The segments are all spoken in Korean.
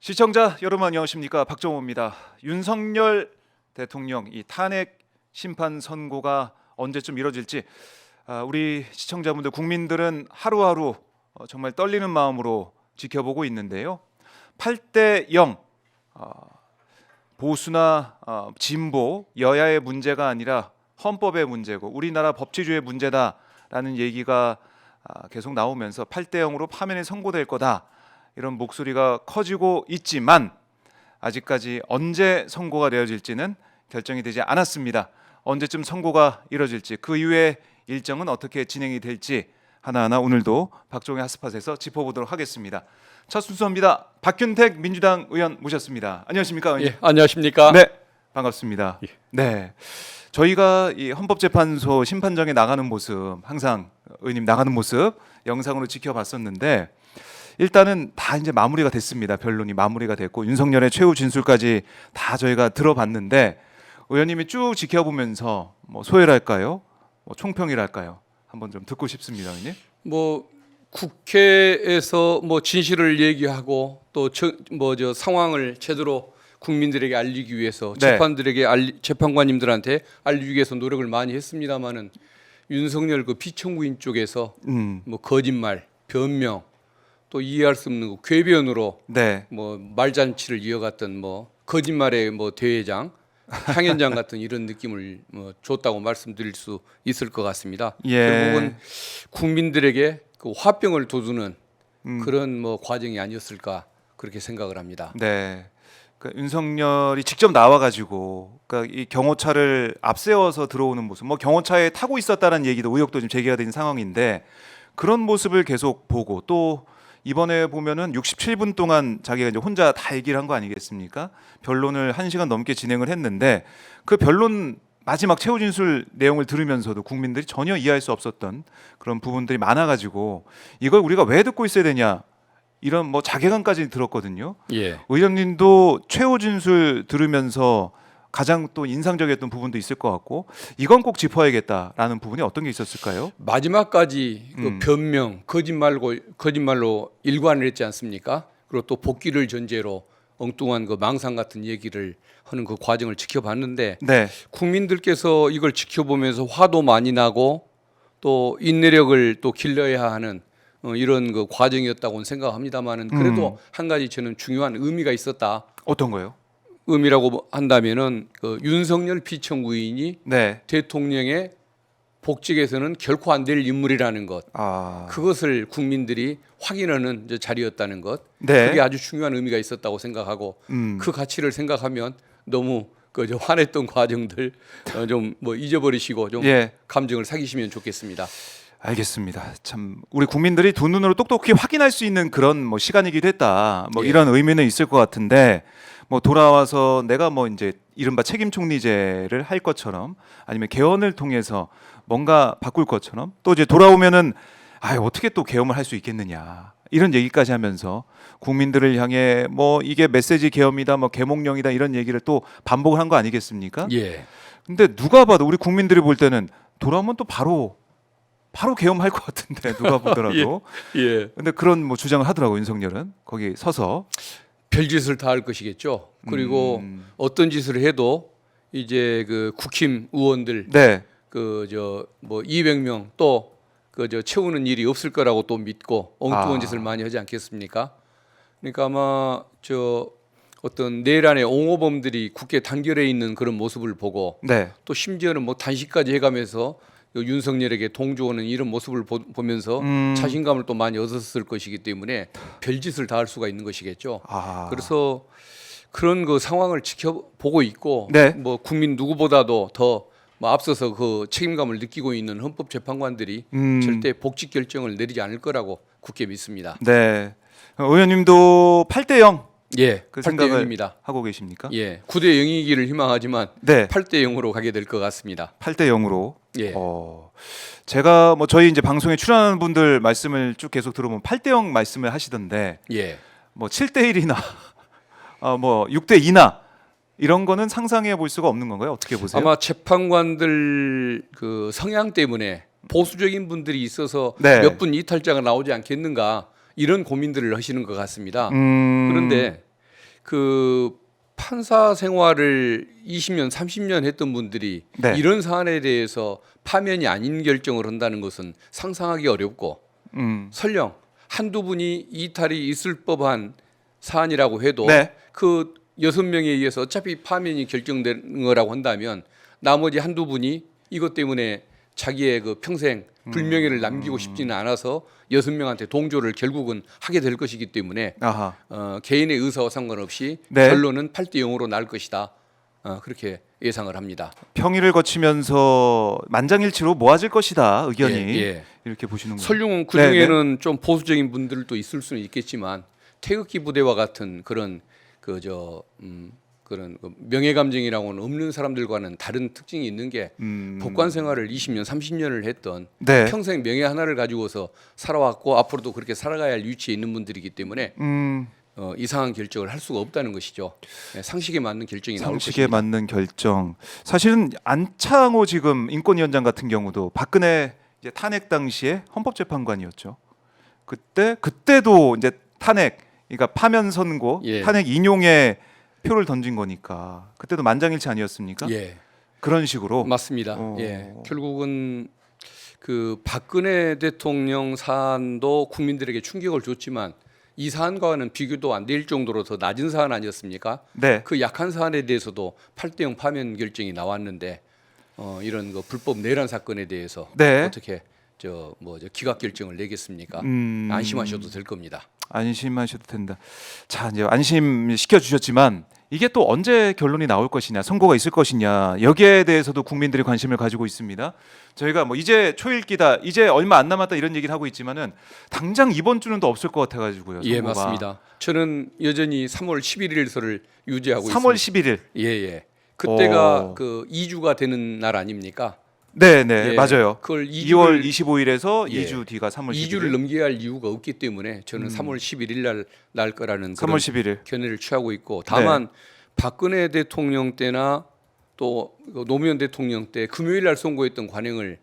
시청자 여러분 안녕하십니까, 박정호입니다. 윤석열 대통령 이 탄핵 심판 선고가 언제쯤 이뤄질지 우리 시청자분들 국민들은 하루하루 정말 떨리는 마음으로 지켜보고 있는데요. 8대 0 보수나 진보 여야의 문제가 아니라 헌법의 문제고 우리나라 법치주의의 문제다라는 얘기가 계속 나오면서 8대 0으로 파면이 선고될 거다, 이런 목소리가 커지고 있지만 아직까지 언제 선고가 되어질지는 결정이 되지 않았습니다. 언제쯤 선고가 이뤄질지, 그 이후에 일정은 어떻게 진행이 될지 하나하나 오늘도 박종희 핫스팟에서 짚어보도록 하겠습니다. 첫 순서입니다. 박균택 민주당 의원 모셨습니다. 안녕하십니까, 의원님? 예, 안녕하십니까? 네, 반갑습니다. 예. 네, 저희가 이 헌법재판소 심판정에 나가는 모습, 항상 의원님 나가는 모습 영상으로 지켜봤었는데 일단은 다 이제 마무리가 됐습니다. 변론이 마무리가 됐고 윤석열의 최후 진술까지 다 저희가 들어봤는데 의원님이 쭉 지켜보면서 뭐 소회랄까요, 뭐 총평이랄까요, 한번 좀 듣고 싶습니다, 의원님. 뭐 국회에서 뭐 진실을 얘기하고 또 저 상황을 제대로 국민들에게 알리기 위해서 네. 재판관님들한테 알리기 위해서 노력을 많이 했습니다만은 윤석열 그 피청구인 쪽에서 뭐 거짓말, 변명, 또 이해할 수 없는 그 궤변으로 네, 뭐 말잔치를 이어갔던 뭐 거짓말의 뭐 대회장, 향연장 같은 이런 느낌을 뭐 줬다고 말씀드릴 수 있을 것 같습니다. 예. 결국은 국민들에게 그 화병을 돋우는 그런 뭐 과정이 아니었을까 그렇게 생각을 합니다. 네. 그러니까 윤석열이 직접 나와가지고 그러니까 이 경호차를 앞세워서 들어오는 모습, 뭐 경호차에 타고 있었다는 얘기도 의혹도 좀 제기가 된 상황인데 그런 모습을 계속 보고 또 이번에 보면은 67분 동안 자기가 이제 혼자 다 얘기를 한 거 아니겠습니까? 변론을 1시간 넘게 진행을 했는데 그 변론 마지막 최후 진술 내용을 들으면서도 국민들이 전혀 이해할 수 없었던 그런 부분들이 많아가지고 이걸 우리가 왜 듣고 있어야 되냐, 이런 뭐 자괴감까지 들었거든요. 예. 의원님도 최후 진술 들으면서 가장 또 인상적이었던 부분도 있을 것 같고 이건 꼭 짚어야겠다라는 부분이 어떤 게 있었을까요? 마지막까지 그 변명, 거짓말로 일관을 했지 않습니까? 그리고 또 복귀를 전제로 엉뚱한 그 망상 같은 얘기를 하는 그 과정을 지켜봤는데 네, 국민들께서 이걸 지켜보면서 화도 많이 나고 또 인내력을 또 길러야 하는 이런 그 과정이었다고는 생각합니다만은 그래도 한 가지 저는 중요한 의미가 있었다. 어떤 거요? 의미라고 한다면은 그 윤석열 피청구인이 네, 대통령의 복직에서는 결코 안 될 인물이라는 것, 그것을 국민들이 확인하는 이제 자리였다는 것, 네. 그게 아주 중요한 의미가 있었다고 생각하고 그 가치를 생각하면 너무 그 화냈던 과정들 좀 뭐 잊어버리시고 좀 예. 감정을 사귀시면 좋겠습니다. 알겠습니다. 참 우리 국민들이 두 눈으로 똑똑히 확인할 수 있는 그런 뭐 시간이기도 했다. 뭐 예. 이런 의미는 있을 것 같은데 뭐 돌아와서 내가 뭐 이제 이른바 책임 총리제를 할 것처럼 아니면 개헌을 통해서 뭔가 바꿀 것처럼 또 이제 돌아오면은 어떻게 또 개헌을 할 수 있겠느냐, 이런 얘기까지 하면서 국민들을 향해 뭐 이게 메시지 개헌이다, 뭐 개몽령이다, 이런 얘기를 또 반복을 한 거 아니겠습니까? 예. 근데 누가 봐도 우리 국민들이 볼 때는 돌아오면 또 바로 개헌할 것 같은데 누가 보더라도. 예. 근데 그런 뭐 주장을 하더라고 윤석열은 거기 서서. 별짓을 다 할 것이겠죠. 그리고 어떤 짓을 해도 이제 그 국힘 의원들 네, 그 저 뭐 200명 또 그 저 채우는 일이 없을 거라고 또 믿고 엉뚱한 짓을 많이 하지 않겠습니까? 그러니까 아마 저 어떤 내란의 옹호범들이 국회 단결해 있는 그런 모습을 보고 네, 또 심지어는 뭐 단식까지 해가면서 윤석열에게 동조하는 이런 모습을 보면서 자신감을 또 많이 얻었을 것이기 때문에 별짓을 다 할 수가 있는 것이겠죠. 그래서 그런 그 상황을 지켜보고 있고 네. 뭐 국민 누구보다도 더 뭐 앞서서 그 책임감을 느끼고 있는 헌법재판관들이 절대 복직 결정을 내리지 않을 거라고 굳게 믿습니다. 네. 의원님도 8대 0 예, 그 8대 생각을 0입니다. 하고 계십니까? 예, 9대 0이기를 희망하지만 네, 8대 0으로 가게 될 것 같습니다. 8대 0으로. 예. 제가 뭐 저희 이제 방송에 출연하는 분들 말씀을 쭉 계속 들어보면 8대 0 말씀을 하시던데 예. 뭐 7대 1이나 뭐 6대 2나 이런 거는 상상해 볼 수가 없는 건가요? 어떻게 보세요? 아마 재판관들 그 성향 때문에 보수적인 분들이 있어서 네. 몇 분 이탈자가 나오지 않겠는가 이런 고민들을 하시는 것 같습니다. 그런데 그 판사 생활을 20년, 30년 했던 분들이 네. 이런 사안에 대해서 파면이 아닌 결정을 한다는 것은 상상하기 어렵고 설령 한두 분이 이탈이 있을 법한 사안이라고 해도 네. 그 6명에 의해서 어차피 파면이 결정된 거라고 한다면 나머지 한두 분이 이것 때문에 자기의 그 평생 불명예를 남기고 싶지는 않아서 6명한테 동조를 결국은 하게 될 것이기 때문에 아하. 개인의 의사와 상관없이 네. 결론은 8대 0으로 날 것이다. 그렇게 예상을 합니다. 평의를 거치면서 만장일치로 모아질 것이다 의견이 예. 이렇게 보시는 거예요. 설령 그 중에는 좀 보수적인 분들도 있을 수는 있겠지만 태극기 부대와 같은 그런 그런 명예 감정이라고는 없는 사람들과는 다른 특징이 있는 게 법관 생활을 20년, 30년을 했던 네. 평생 명예 하나를 가지고서 살아왔고 앞으로도 그렇게 살아가야 할 위치에 있는 분들이기 때문에 이상한 결정을 할 수가 없다는 것이죠. 네, 상식에 맞는 결정이 나올 상식에 것입니다. 맞는 결정. 사실은 안창호 지금 인권위원장 같은 경우도 박근혜 이제 탄핵 당시에 헌법재판관이었죠. 그때도 이제 탄핵, 그러니까 파면 선고, 예. 탄핵 인용에 표를 던진 거니까 그때도 만장일치 아니었습니까? 예, 그런 식으로 맞습니다. 예, 결국은 그 박근혜 대통령 사안도 국민들에게 충격을 줬지만 이 사안과는 비교도 안 될 정도로 더 낮은 사안 아니었습니까? 네. 그 약한 사안에 대해서도 8대 0 파면 결정이 나왔는데 이런 그 불법 내란 사건에 대해서 네. 어떻게 기각 결정을 내겠습니까? 안심하셔도 될 겁니다. 안심하셔도 된다. 자, 이제 안심 시켜 주셨지만 이게 또 언제 결론이 나올 것이냐, 선고가 있을 것이냐 여기에 대해서도 국민들이 관심을 가지고 있습니다. 저희가 뭐 이제 초읽기다, 이제 얼마 안 남았다 이런 얘기를 하고 있지만은 당장 이번 주는 또 없을 것 같아가지고요. 예, 선고가. 맞습니다. 저는 여전히 3월 11일서를 유지하고 3월 있습니다. 11일. 예. 그때가 그 2주가 되는 날 아닙니까? 네, 예, 맞아요. 그걸 2월 25일에서 예, 2주 뒤가 3월 2주를 11일. 넘겨야 할 이유가 없기 때문에 저는 3월 11일 날 거라는 3월 11일. 견해를 취하고 있고 다만 박근혜 대통령 때나 또 노무현 대통령 때 금요일 날 선고했던 관행을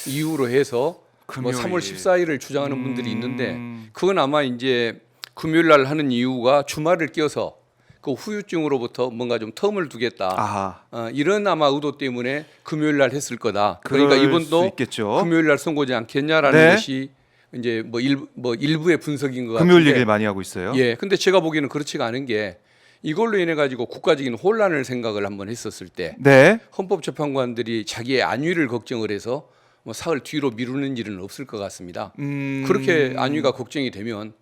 이유로 해서 뭐 금요일. 3월 14일을 주장하는 분들이 있는데 그건 아마 이제 금요일 날 하는 이유가 주말을 껴서 그 후유증으로부터 뭔가 좀 텀을 두겠다. 아하. 이런 아마 의도 때문에 금요일 날 했을 거다. 그럴 그러니까 수 이번도 있겠죠. 금요일 날 선고지 않겠냐라는 네. 것이 이제 일부의 분석인 것 금요일 같은데. 얘기를 많이 하고 있어요. 예. 근데 제가 보기에는 그렇지가 않은 게 이걸로 인해 가지고 국가적인 혼란을 생각을 한번 했었을 때 네. 헌법재판관들이 자기의 안위를 걱정을 해서 뭐 사흘 뒤로 미루는 일은 없을 것 같습니다. 그렇게 안위가 걱정이 되면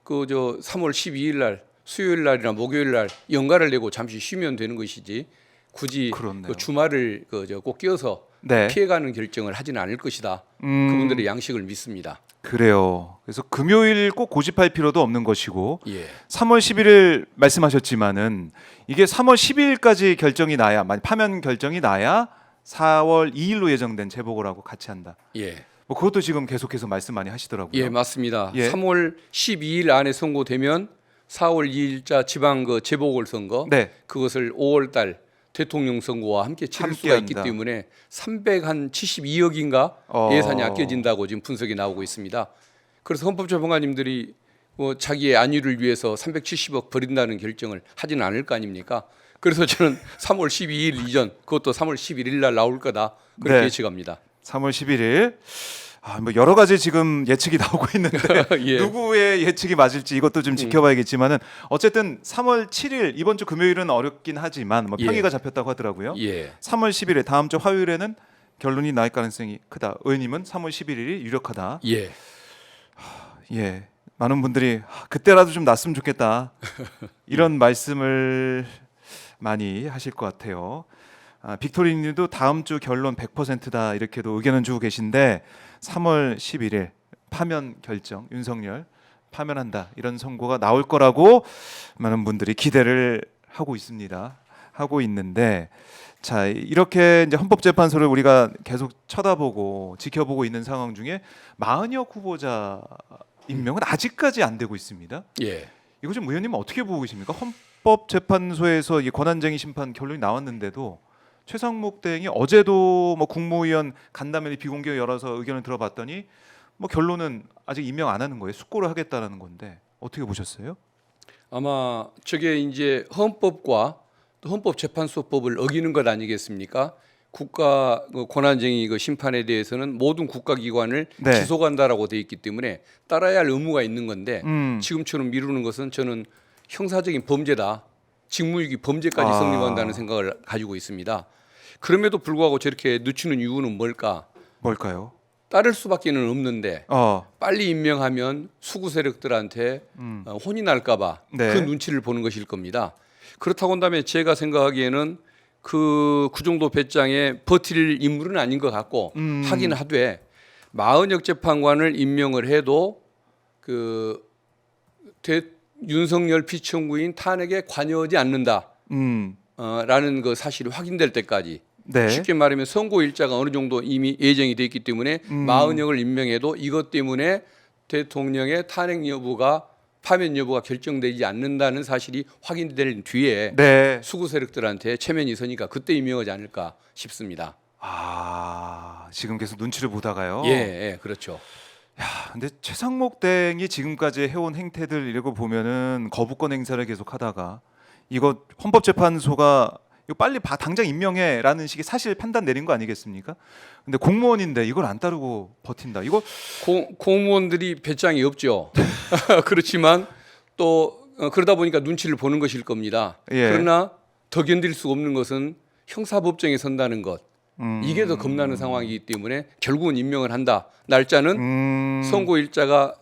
3월 12일 날 수요일 날이나 목요일 날 연가를 내고 잠시 쉬면 되는 것이지 굳이 그렇네요. 그 주말을 꼭 끼워서 네. 피해가는 결정을 하지는 않을 것이다. 그분들의 양식을 믿습니다. 그래요. 그래서 금요일 꼭 고집할 필요도 없는 것이고 예. 3월 11일 말씀하셨지만은 이게 3월 12일까지 결정이 나야, 파면 결정이 나야 4월 2일로 예정된 재보궐하고 같이 한다. 예. 뭐 그것도 지금 계속해서 말씀 많이 하시더라고요. 예, 맞습니다. 예. 3월 12일 안에 선고되면 4월 2일자 지방 재보궐 선거 네. 그것을 5월 달 대통령 선거와 함께 치를 함께 수가 있기 한다. 때문에 372억인가 예산이 아껴진다고 지금 분석이 나오고 있습니다. 그래서 헌법재판관님들이 자기의 안위를 위해서 370억 버린다는 결정을 하지는 않을 거 아닙니까? 그래서 저는 3월 12일 이전 그것도 3월 11일 날 나올 거다 그렇게 네. 예측합니다. 3월 11일. 뭐 여러 가지 지금 예측이 나오고 있는데 예. 누구의 예측이 맞을지 이것도 좀 지켜봐야겠지만은 어쨌든 3월 7일 이번 주 금요일은 어렵긴 하지만 뭐 평의가 예. 잡혔다고 하더라고요. 예. 3월 10일에 다음 주 화요일에는 결론이 날 가능성이 크다. 의원님은 3월 11일이 유력하다. 예. 예. 많은 분들이 그때라도 좀 났으면 좋겠다. 이런 말씀을 많이 하실 것 같아요. 빅토리님도 다음 주 결론 100%다 이렇게도 의견을 주고 계신데 3월 11일 파면 결정 윤석열 파면한다 이런 선고가 나올 거라고 많은 분들이 기대를 하고 있습니다. 하고 있는데 자 이렇게 이제 헌법재판소를 우리가 계속 쳐다보고 지켜보고 있는 상황 중에 마은혁 후보자 임명은 아직까지 안 되고 있습니다. 예. 이거 좀 의원님은 어떻게 보고 계십니까? 헌법재판소에서 이 권한쟁의 심판 결론이 나왔는데도 최상목 대행이 어제도 뭐 국무위원 간담회 비공개 열어서 의견을 들어봤더니 뭐 결론은 아직 임명 안 하는 거예요. 숙고를 하겠다라는 건데 어떻게 보셨어요? 아마 저게 이제 헌법과 또 헌법재판소법을 어기는 것 아니겠습니까? 국가 권한쟁의 심판에 대해서는 모든 국가기관을 네. 기소한다라고 돼 있기 때문에 따라야 할 의무가 있는 건데 음. 지금처럼 미루는 것은 저는 형사적인 범죄다, 직무유기 범죄까지 성립한다는 생각을 가지고 있습니다. 그럼에도 불구하고 저렇게 늦추는 이유는 뭘까요? 따를 수밖에는 없는데 빨리 임명하면 수구 세력들한테 혼이 날까봐 네. 그 눈치를 보는 것일 겁니다. 그렇다고 한다면 제가 생각하기에는 그 정도 배짱에 버틸 인물은 아닌 것 같고 하긴 하되 마은혁 재판관을 임명을 해도 윤석열 피청구인 탄핵에 관여하지 않는다. 라는 그 사실이 확인될 때까지 네. 쉽게 말하면 선고 일자가 어느 정도 이미 예정이 돼 있기 때문에 마은혁을 임명해도 이것 때문에 대통령의 탄핵 여부가 파면 여부가 결정되지 않는다는 사실이 확인될 뒤에 네. 수구 세력들한테 체면이 있으니까 그때 임명하지 않을까 싶습니다. 지금 계속 눈치를 보다가요. 예, 그렇죠. 근데 최상목 땡이 지금까지 해온 행태들 이러고 보면은 거부권 행사를 계속하다가 이거 헌법재판소가 이거 빨리 당장 임명해라는 식의 사실 판단 내린 거 아니겠습니까? 근데 공무원인데 이걸 안 따르고 버틴다. 이거 공무원들이 배짱이 없죠. 그렇지만 또 그러다 보니까 눈치를 보는 것일 겁니다. 예. 그러나 더 견딜 수 없는 것은 형사법정에 선다는 것. 이게 더 겁나는 상황이기 때문에 결국은 임명을 한다. 날짜는 선고 일자가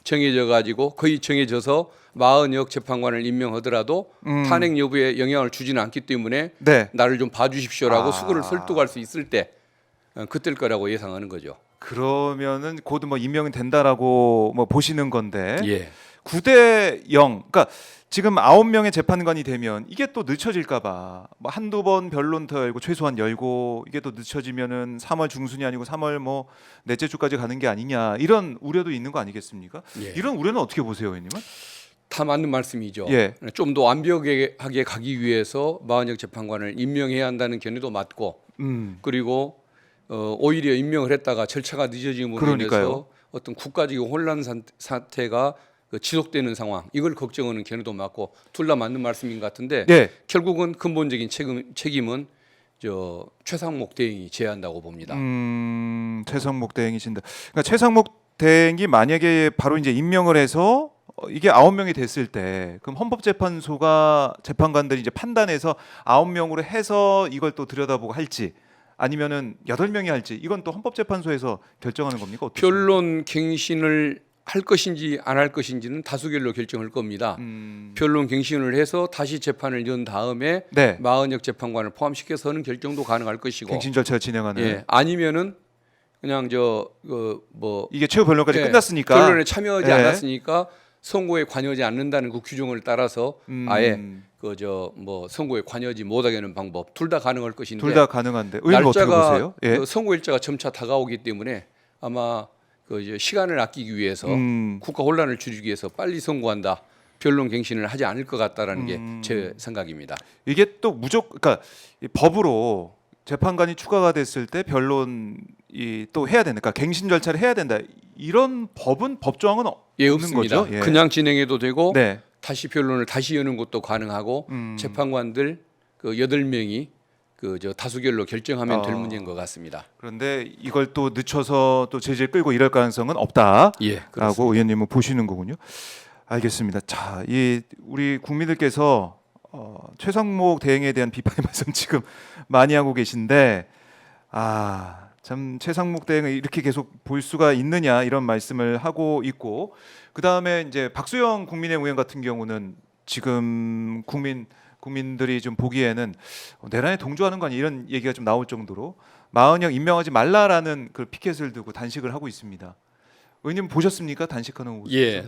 정해져 가지고 거의 정해져서 마은혁 재판관을 임명하더라도 탄핵 여부에 영향을 주지는 않기 때문에 네. 나를 좀 봐주십시오라고 수구를 설득할 수 있을 때 그때일 거라고 예상하는 거죠. 그러면은 곧 뭐 임명이 된다라고 뭐 보시는 건데 예. 9대 0. 그러니까 지금 9명의 재판관이 되면 이게 또 늦춰질까봐 뭐 한두 번 변론 더 열고 최소한 열고 이게 또 늦춰지면은 3월 중순이 아니고 3월 뭐 넷째 주까지 가는 게 아니냐 이런 우려도 있는 거 아니겠습니까? 예. 이런 우려는 어떻게 보세요, 의원님은? 다 맞는 말씀이죠. 예. 좀 더 완벽하게 가기 위해서 마은혁 재판관을 임명해야 한다는 견해도 맞고 그리고 오히려 임명을 했다가 절차가 늦어짐으로 그러니까요. 인해서 어떤 국가적인 혼란 사태가 지속되는 상황 이걸 걱정하는 견해도 맞고 둘 다 맞는 말씀인 것 같은데 네. 결국은 근본적인 책임은 최상목 대행이 져야 한다고 봅니다. 최상목 대행이신다. 그러니까 최상목 대행이 만약에 바로 이제 임명을 해서 이게 9명이 됐을 때 그럼 헌법재판소가 재판관들이 이제 판단해서 9명으로 해서 이걸 또 들여다보고 할지 아니면은 8명이 할지 이건 또 헌법재판소에서 결정하는 겁니까? 어떻습니까? 변론 갱신을 할 것인지 안 할 것인지는 다수결로 결정할 겁니다. 변론 갱신을 해서 다시 재판을 연 다음에 네. 마은혁 재판관을 포함시켜서 하는 결정도 가능할 것이고 갱신 절차를 진행하는. 예, 아니면은 그냥 이게 최후 변론까지 예, 끝났으니까 변론에 참여하지 예. 않았으니까 선고에 관여하지 않는다는 그 규정을 따라서 아예 선고에 관여하지 못하게 하는 방법 둘 다 가능할 것인데 둘 다 가능한데 의원님 어떻게 날짜가 보세요? 예. 선고 일자가 점차 다가오기 때문에 아마 시간을 아끼기 위해서 국가 혼란을 줄이기 위해서 빨리 선고한다. 변론 갱신을 하지 않을 것 같다라는 게 제 생각입니다. 이게 또 그러니까 이 법으로 재판관이 추가가 됐을 때 변론이 또 해야 된다. 그러니까 갱신 절차를 해야 된다. 이런 법조항은 예, 없는 없습니다. 거죠. 예. 그냥 진행해도 되고 네. 다시 변론을 다시 여는 것도 가능하고 재판관들 8명이 다수결로 결정하면 될 문제인 것 같습니다. 그런데 이걸 또 늦춰서 또 제재를 끌고 이럴 가능성은 없다라고 예, 그렇습니다. 의원님은 보시는 거군요. 알겠습니다. 자, 우리 국민들께서 최상목 대행에 대한 비판의 말씀 지금 많이 하고 계신데 참 최상목 대행을 이렇게 계속 볼 수가 있느냐 이런 말씀을 하고 있고 그 다음에 이제 박수영 국민의힘 의원 같은 경우는 지금 국민들이 좀 보기에는 내란에 동조하는 거 아니야 이런 얘기가 좀 나올 정도로 마은혁 임명하지 말라라는 그 피켓을 들고 단식을 하고 있습니다. 의원님 보셨습니까? 단식하는 모습? 예.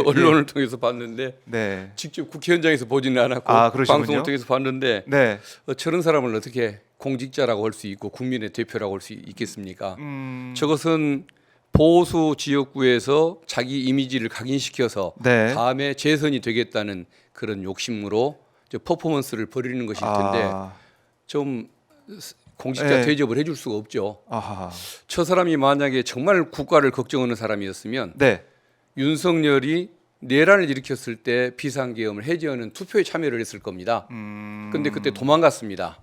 언론을 통해서 봤는데 네. 직접 국회 현장에서 보지는 않았고 그러시군요. 방송을 통해서 봤는데 네. 저런 사람을 어떻게 공직자라고 할 수 있고 국민의 대표라고 할 수 있겠습니까? 저것은 보수 지역구에서 자기 이미지를 각인시켜서 네. 다음에 재선이 되겠다는 그런 욕심으로 퍼포먼스를 벌이는 것일 텐데 좀 공직자 네. 대접을 해줄 수가 없죠. 아하. 저 사람이 만약에 정말 국가를 걱정하는 사람이었으면 네. 윤석열이 내란을 일으켰을 때 비상계엄을 해제하는 투표에 참여를 했을 겁니다. 근데 그때 도망갔습니다.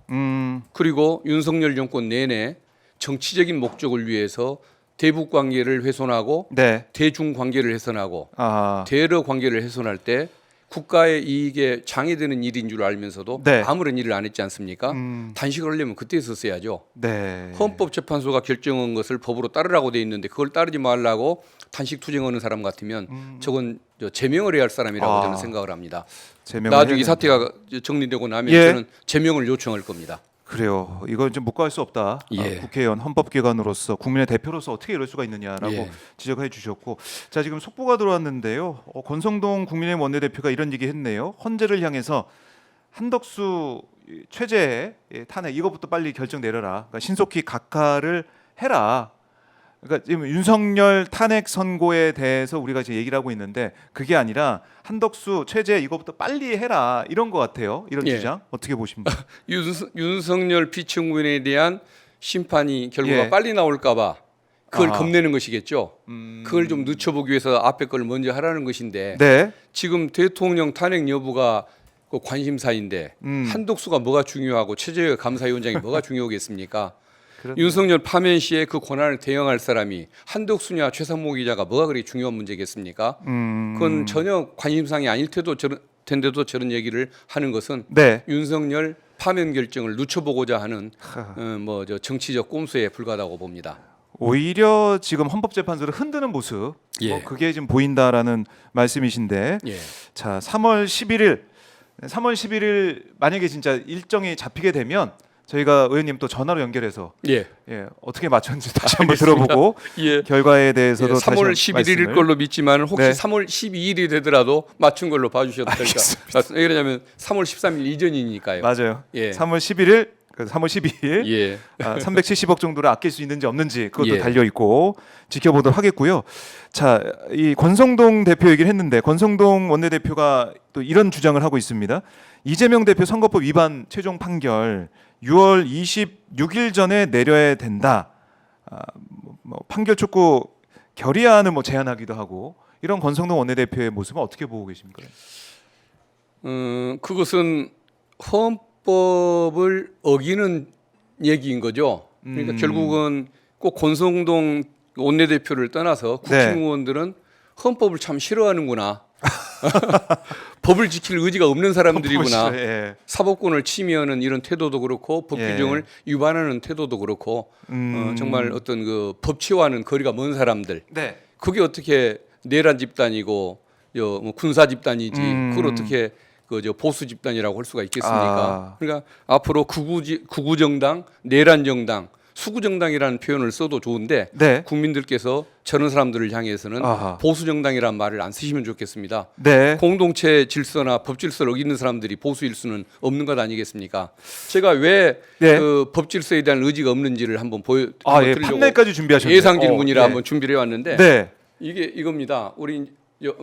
그리고 윤석열 정권 내내 정치적인 목적을 위해서 대북 관계를 훼손하고 네. 대중 관계를 훼손하고 아. 대러 관계를 훼손할 때 국가의 이익에 장애되는 일인 줄 알면서도 네. 아무런 일을 안 했지 않습니까? 단식을 하려면 그때 했었어야죠. 네. 헌법재판소가 결정한 것을 법으로 따르라고 돼 있는데 그걸 따르지 말라고 단식 투쟁하는 사람 같으면 저건 제명을 해야 할 사람이라고 아. 저는 생각을 합니다. 제명을 나중에 이 해야 사태가 정리되고 나면 예. 저는 제명을 요청할 겁니다. 그래요. 이건 좀 묵과할 수 없다. 예. 국회의원 헌법기관으로서 국민의 대표로서 어떻게 이럴 수가 있느냐라고 예. 지적해 주셨고, 자 지금 속보가 들어왔는데요. 권성동 국민의힘 원내대표가 이런 얘기했네요. 헌재를 향해서 한덕수 최재 탄핵 이거부터 빨리 결정 내려라. 그러니까 신속히 각하를 해라. 그러니까 지금 윤석열 탄핵 선고에 대해서 우리가 지금 얘기를 하고 있는데 그게 아니라 한덕수 최재 이거부터 빨리 해라 이런 것 같아요. 이런 예. 주장 어떻게 보십니까? 윤석열 피청구인에 대한 심판이 결과가 예. 빨리 나올까봐 그걸 아하. 겁내는 것이겠죠. 그걸 좀 늦춰보기 위해서 앞에 걸 먼저 하라는 것인데 네. 지금 대통령 탄핵 여부가 그 관심사인데 한덕수가 뭐가 중요하고 최재형 감사위원장이 뭐가 중요하겠습니까? 그렇네요. 윤석열 파면 시에 그 권한을 대행할 사람이 한덕수냐 최상목 기자가 뭐가 그리 중요한 문제겠습니까? 그건 전혀 관심사항이 아닐 텐데도 저런 얘기를 하는 것은 네. 윤석열 파면 결정을 늦춰보고자 하는 저 정치적 꼼수에 불과하다고 봅니다. 오히려 지금 헌법재판소를 흔드는 모습, 예. 그게 지금 보인다라는 말씀이신데, 예. 자 3월 11일 만약에 진짜 일정이 잡히게 되면 저희가 의원님 또 전화로 연결해서 예. 어떻게 맞췄는지 다시 한번 알겠습니다. 들어보고 예. 결과에 대해서도 3월 다시 11일일 말씀을. 걸로 믿지만 혹시 네. 3월 12일이 되더라도 맞춘 걸로 봐주셔도 될까? 알겠습니다. 왜냐하면 3월 13일 이전이니까요. 맞아요. 예. 3월 11일, 3월 12일 예. 370억 정도를 아낄 수 있는지 없는지 그것도 예. 달려 있고 지켜보도록 하겠고요. 자, 이 권성동 대표 얘기를 했는데 권성동 원내대표가 또 이런 주장을 하고 있습니다. 이재명 대표 선거법 위반 최종 판결 6월 26일 전에 내려야 된다. 판결 촉구 결의안을 제안하기도 하고 이런 권성동 원내대표의 모습은 어떻게 보고 계십니까? 그것은 헌법을 어기는 얘기인 거죠. 그러니까 결국은 꼭 권성동 원내대표를 떠나서 네. 국힘의원들은 헌법을 참 싫어하는구나. 법을 지킬 의지가 없는 사람들이구나. 예. 사법권을 침해하는 이런 태도도 그렇고 법 예. 규정을 위반하는 태도도 그렇고 정말 어떤 그 법치와는 거리가 먼 사람들. 네. 그게 어떻게 내란 집단이고 뭐 군사 집단이지 그걸 어떻게 그 보수 집단이라고 할 수가 있겠습니까? 그러니까 앞으로 구구 정당, 내란 정당, 수구 정당이라는 표현을 써도 좋은데 네. 국민들께서 저런 사람들을 향해서는 아하. 보수 정당이란 말을 안 쓰시면 좋겠습니다. 네. 공동체 질서나 법 질서를 어기는 사람들이 보수일 수는 없는 것 아니겠습니까? 제가 왜 네. 그 법 질서에 대한 의지가 없는지를 한번 예. 드리려고 판넬까지 준비하셨네요. 예상 질문이라 네. 한번 준비를 해왔는데 네. 이게 이겁니다. 우리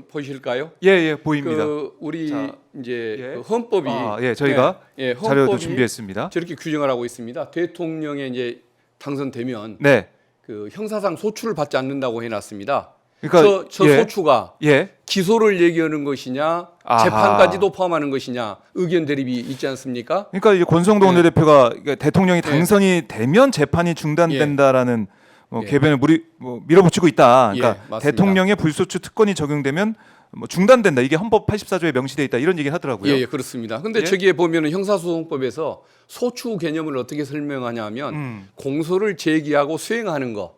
보실까요? 예, 보입니다. 그 우리 자, 이제 예. 그 헌법이 저희가 예, 자료도 헌법이 준비했습니다. 저렇게 규정을 하고 있습니다. 대통령에 이제 당선되면 네. 그 형사상 소추를 받지 않는다고 해놨습니다. 그러니까 저 예. 소추가 예. 기소를 얘기하는 것이냐 아하. 재판까지도 포함하는 것이냐 의견 대립이 있지 않습니까? 그러니까 이제 권성동 네. 원내대표가 대통령이 당선이 되면 재판이 중단된다라는 예. 궤변을 밀어붙이고 있다. 그러니까 예, 맞습니다. 대통령의 불소추 특권이 적용되면 중단된다. 이게 헌법 84조에 명시돼 있다. 이런 얘기를 하더라고요. 예, 그렇습니다. 근데 예? 저기에 보면은 형사소송법에서 소추 개념을 어떻게 설명하냐면 공소를 제기하고 수행하는 거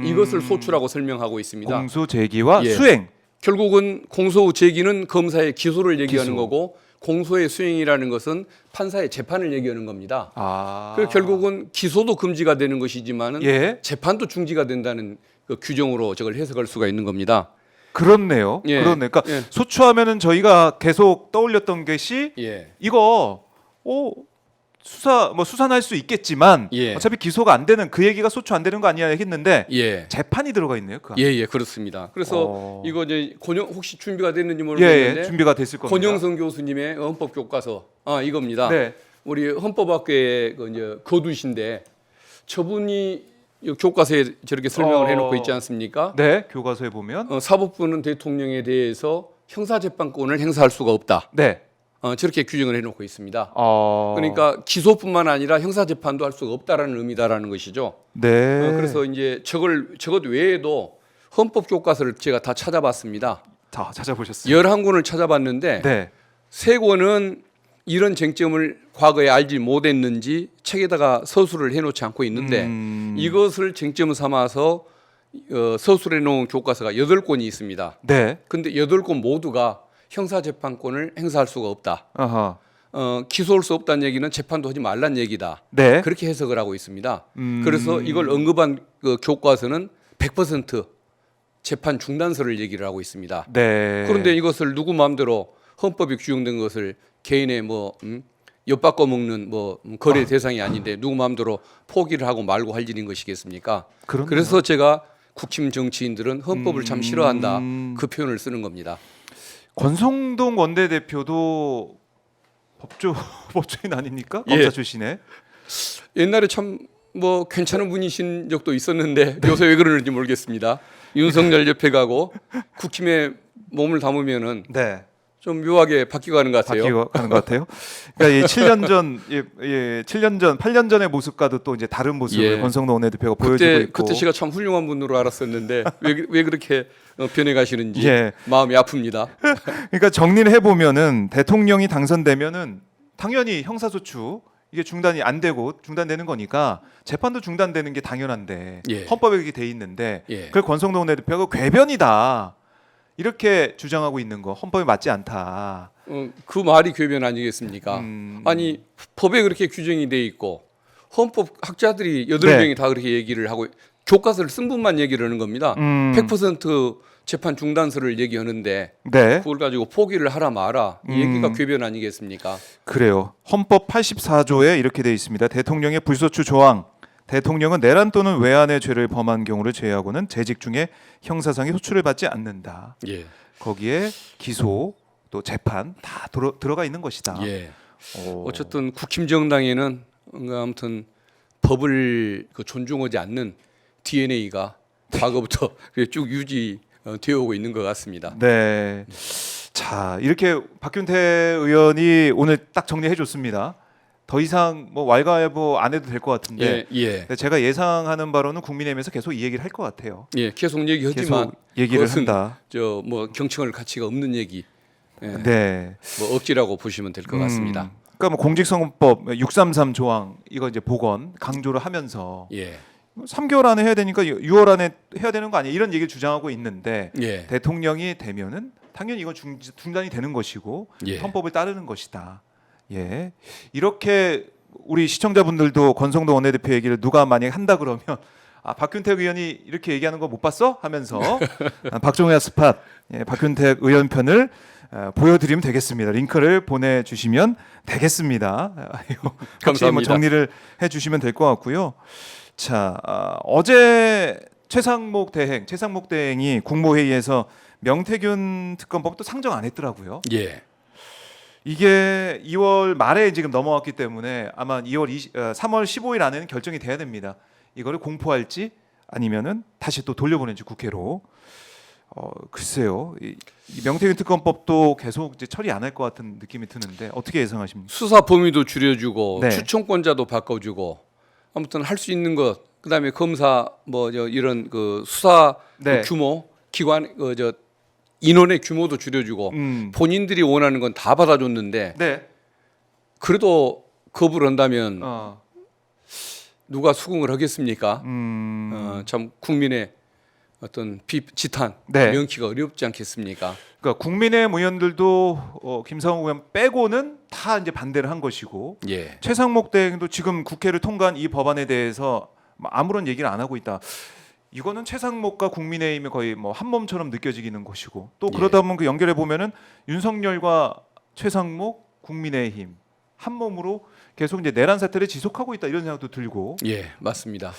이것을 소추라고 설명하고 있습니다. 공소 제기와 예. 수행. 결국은 공소 제기는 검사의 기소를 얘기하는 기소. 거고 공소의 수행이라는 것은 판사의 재판을 얘기하는 겁니다. 아. 그 결국은 기소도 금지가 되는 것이지만은 예. 재판도 중지가 된다는 그 규정으로 저걸 해석할 수가 있는 겁니다. 그렇네요. 예. 그렇네. 그러니까 예. 소추하면은 저희가 계속 떠올렸던 것이 예. 이거 수사할 수 있겠지만 예. 어차피 기소가 안 되는 그 얘기가 소추 안 되는 거 아니야 했는데 예. 재판이 들어가 있네요. 그 안에. 예, 그렇습니다. 그래서 이거 이제 혹시 준비가 됐는지 예, 모르겠는데 준비가 됐을 겁니다. 권영선 교수님의 헌법 교과서 이겁니다. 네. 우리 헌법학교의 그 이제 거두신데 저분이 이 교과서에 저렇게 설명을 해놓고 있지 않습니까? 네, 교과서에 보면 사법부는 대통령에 대해서 형사재판권을 행사할 수가 없다. 네. 저렇게 규정을 해놓고 있습니다. 어. 그러니까 기소뿐만 아니라 형사재판도 할 수가 없다라는 의미다라는 것이죠. 네. 그래서 이제 저것 외에도 헌법 교과서를 제가 다 찾아봤습니다. 다 찾아보셨어요? 11권을 찾아봤는데 네. 3권은 이런 쟁점을 과거에 알지 못했는지 책에다가 서술을 해놓지 않고 있는데 이것을 쟁점 삼아서 서술해 놓은 교과서가 8권이 있습니다. 네. 근데 8권 모두가 형사재판권을 행사할 수가 없다. 아하. 기소할 수 없다는 얘기는 재판도 하지 말란 얘기다. 네. 그렇게 해석을 하고 있습니다. 그래서 이걸 언급한 그 교과서는 100% 재판 중단서를 얘기를 하고 있습니다. 네. 그런데 이것을 누구 마음대로 헌법에 규정된 것을 개인의 엿바꿔 먹는 거래 대상이 아닌데 누구 마음대로 포기를 하고 말고 할 일인 것이겠습니까? 그렇네요. 그래서 제가 국힘 정치인들은 헌법을 참 싫어한다 그 표현을 쓰는 겁니다. 권성동 원내대표도 법조인 아닙니까? 예. 검사 출신에. 옛날에 참 괜찮은 분이신 적도 있었는데 요새 왜 그러는지 모르겠습니다. 윤석열 옆에 가고 국힘에 몸을 담으면은 네. 좀 묘하게 바뀌고 가는 것 같아요. 바뀌어 가는 것 같아요. 그러니까 7년 전, 8년 전의 모습과도 또 이제 다른 모습을 예. 권성동 원내대표가 보여주고 있고. 그때 제가 참 훌륭한 분으로 알았었는데 왜 그렇게 변해가시는지 예. 마음이 아픕니다. 그러니까 정리를 해보면은 대통령이 당선되면은 당연히 형사소추 이게 중단이 안 되고 중단되는 거니까 재판도 중단되는 게 당연한데 예. 헌법에 그게 돼 있는데 예. 그걸 권성동 원내대표가 궤변이다 이렇게 주장하고 있는 거 헌법에 맞지 않다. 그 말이 궤변 아니겠습니까? 아니 법에 그렇게 규정이 돼 있고 헌법 학자들이 8명이 네. 다 그렇게 얘기를 하고 교과서를 쓴 분만 얘기를 하는 겁니다. 100% 재판 중단서를 얘기하는데 네. 그걸 가지고 포기를 하라 마라 이 얘기가 궤변 아니겠습니까? 그래요. 헌법 84조에 이렇게 돼 있습니다. 대통령의 불소추 조항. 대통령은 내란 또는 외환의 죄를 범한 경우를 제외하고는 재직 중에 형사상의 소추를 받지 않는다. 예. 거기에 기소 또 재판 다 들어가 있는 것이다. 예. 오. 어쨌든 국힘 정당에는 아무튼 법을 존중하지 않는 DNA가 과거부터 쭉 유지되어 오고 있는 것 같습니다. 네. 자, 이렇게 박균태 의원이 오늘 딱 정리해 줬습니다. 더 이상 왈가왈부 안 해도 될 것 같은데 예. 근데 제가 예상하는 바로는 국민의힘에서 계속 이 얘기를 할 것 같아요. 예, 계속 얘기하지만 계속 얘기를 그것은 한다. 경청할 가치가 없는 얘기. 예. 네. 억지라고 보시면 될 것 같습니다. 그러니까 공직선거법 633 조항 이거 이제 복원 강조를 하면서 예. 3개월 안에 해야 되니까 6월 안에 해야 되는 거 아니야 이런 얘기를 주장하고 있는데 예. 대통령이 되면은 당연히 이건 중단이 되는 것이고 예. 헌법을 따르는 것이다. 예, 이렇게 우리 시청자분들도 권성동 원내대표 얘기를 누가 만약 한다 그러면 박균택 의원이 이렇게 얘기하는 거 못 봤어? 하면서 박종현 스팟 박균택 의원 편을 보여드리면 되겠습니다. 링크를 보내주시면 되겠습니다. 감사합니다. 정리를 해주시면 될 것 같고요. 자, 어제 최상목 대행이 국무회의에서 명태균 특검법도 상정 안 했더라고요. 예. 이게 2월 말에 지금 넘어왔기 때문에 아마 3월 15일 안에는 결정이 돼야 됩니다. 이거를 공포할지 아니면은 다시 또 돌려보낼지 국회로. 글쎄요. 이 명태균 특검법도 계속 이제 처리 안 할 것 같은 느낌이 드는데 어떻게 예상하십니까? 수사 범위도 줄여주고 네. 추천권자도 바꿔주고 아무튼 할 수 있는 것 그다음에 검사 이런 수사 네. 규모 기관 인원의 규모도 줄여주고 본인들이 원하는 건 다 받아줬는데 네. 그래도 거부를 한다면 어. 누가 수긍을 하겠습니까? 참 국민의 어떤 지탄, 네. 명키가 어렵지 않겠습니까? 그러니까 국민의힘 의원들도 김상호 의원 빼고는 다 이제 반대를 한 것이고 예. 최상목 대행도 지금 국회를 통과한 이 법안에 대해서 아무런 얘기를 안 하고 있다. 이거는 최상목과 국민의힘이 거의 한 몸처럼 느껴지기는 것이고 또 그러다 보면 그 연결해 보면은 윤석열과 최상목, 국민의힘 한 몸으로 계속 이제 내란 사태를 지속하고 있다 이런 생각도 들고 예, 맞습니다.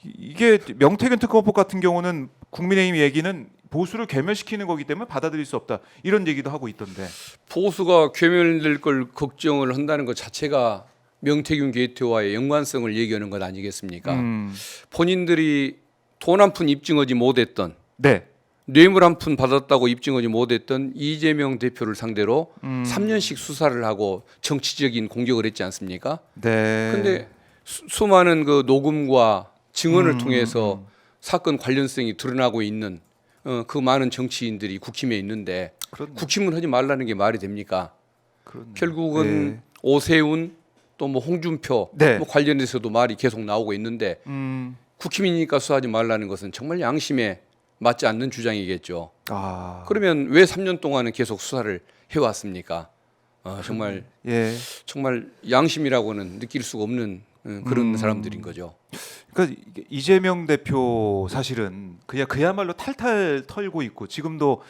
이게 명태균 특검법 같은 경우는 국민의힘 얘기는 보수를 괴멸시키는 거기 때문에 받아들일 수 없다 이런 얘기도 하고 있던데. 보수가 괴멸될 걸 걱정을 한다는 것 자체가 명태균 게이트와의 연관성을 얘기하는 것 아니겠습니까? 본인들이 돈 한 푼 입증하지 못했던 네. 뇌물 한 푼 받았다고 입증하지 못했던 이재명 대표를 상대로 3년씩 수사를 하고 정치적인 공격을 했지 않습니까? 네. 근데 수많은 그 녹음과 증언을 통해서 사건 관련성이 드러나고 있는 그 많은 정치인들이 국힘에 있는데 그렇네요. 국힘을 하지 말라는 게 말이 됩니까? 그렇네요. 결국은 네. 오세훈 또 뭐 홍준표 네. 뭐 관련해서도 말이 계속 나오고 있는데 국힘이니까 수사하지 말라는 것은 정말 양심에 맞지 않는 주장이겠죠. 아. 그러면 왜 3년 동안은 계속 수사를 해왔습니까? 정말 예. 정말 양심이라고는 느낄 수가 없는 그런 사람들인 거죠. 그러니까 이재명 대표 사실은 그야말로 탈탈 털고 있고 지금도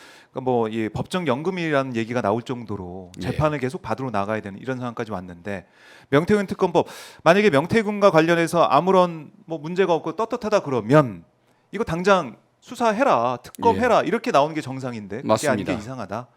뭐 이 법정 연금이라는 얘기가 나올 정도로 재판을 계속 받으러 나가야 되는 이런 상황까지 왔는데 명태균 특검법 만약에 명태균과 관련해서 아무런 뭐 문제가 없고 떳떳하다 그러면 이거 당장 수사해라 특검해라 이렇게 나오는 게 정상인데 그게 맞습니다. 아닌 게 이상하다.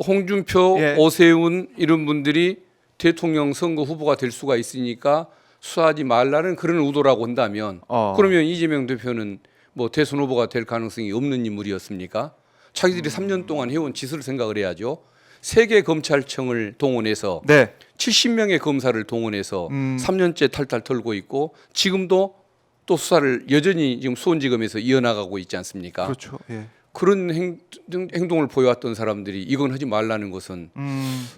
홍준표, 예. 오세훈 이런 분들이 대통령 선거 후보가 될 수가 있으니까 수사하지 말라는 그런 의도라고 한다면 그러면 이재명 대표는 뭐 대선 후보가 될 가능성이 없는 인물이었습니까? 자기들이 3년 동안 해온 짓을 생각을 해야죠. 세계 검찰청을 동원해서 네. 70명의 검사를 동원해서 3년째 탈탈 털고 있고 지금도 또 수사를 여전히 지금 수원지검에서 이어나가고 있지 않습니까? 그렇죠. 예. 그런 행동을 보여왔던 사람들이 이건 하지 말라는 것은